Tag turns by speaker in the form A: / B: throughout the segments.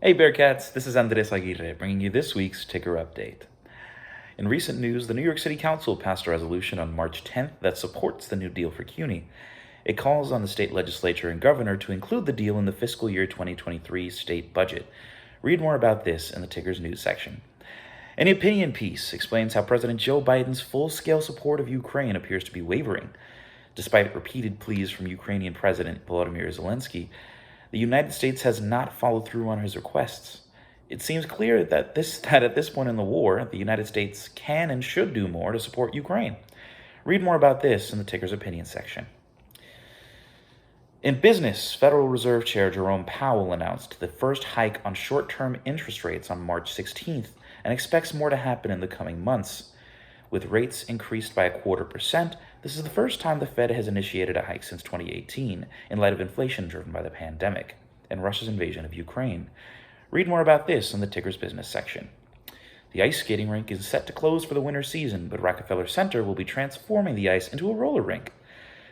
A: Hey Bearcats, this is Andres Aguirre bringing you this week's Ticker Update. In recent news, the New York City Council passed a resolution on March 10th that supports the new deal for CUNY. It calls on the state legislature and governor to include the deal in the fiscal year 2023 state budget. Read more about this in the Ticker's news section. An opinion piece explains how President Joe Biden's full-scale support of Ukraine appears to be wavering. Despite repeated pleas from Ukrainian President Volodymyr Zelensky, the United States has not followed through on his requests. It seems clear that at this point in the war, the United States can and should do more to support Ukraine. Read more about this in the Ticker's opinion section. In business, Federal Reserve Chair Jerome Powell announced the first hike on short-term interest rates on March 16th and expects more to happen in the coming months. With rates increased by 0.25%, this is the first time the Fed has initiated a hike since 2018 in light of inflation driven by the pandemic and Russia's invasion of Ukraine. Read more about this in the Ticker's business section. The ice skating rink is set to close for the winter season, but Rockefeller Center will be transforming the ice into a roller rink.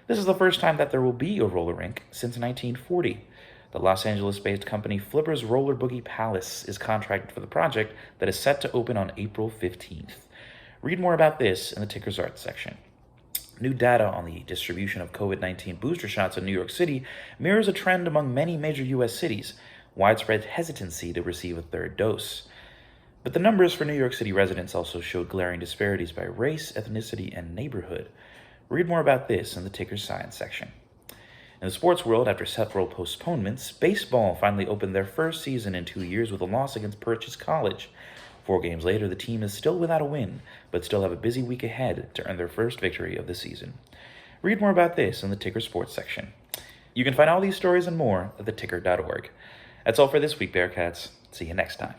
A: This is the first time that there will be a roller rink since 1940. The Los Angeles-based company Flipper's Roller Boogie Palace is contracted for the project that is set to open on April 15th. Read more about this in the Ticker's Arts section. New data on the distribution of COVID-19 booster shots in New York City mirrors a trend among many major U.S. cities, widespread hesitancy to receive a third dose. But the numbers for New York City residents also showed glaring disparities by race, ethnicity, and neighborhood. Read more about this in the Ticker's Science section. In the sports world, after several postponements, baseball finally opened their first season in 2 years with a loss against Purchase College. 4 games later, the team is still without a win, but still have a busy week ahead to earn their first victory of the season. Read more about this in the Ticker Sports section. You can find all these stories and more at theticker.org. That's all for this week, Bearcats. See you next time.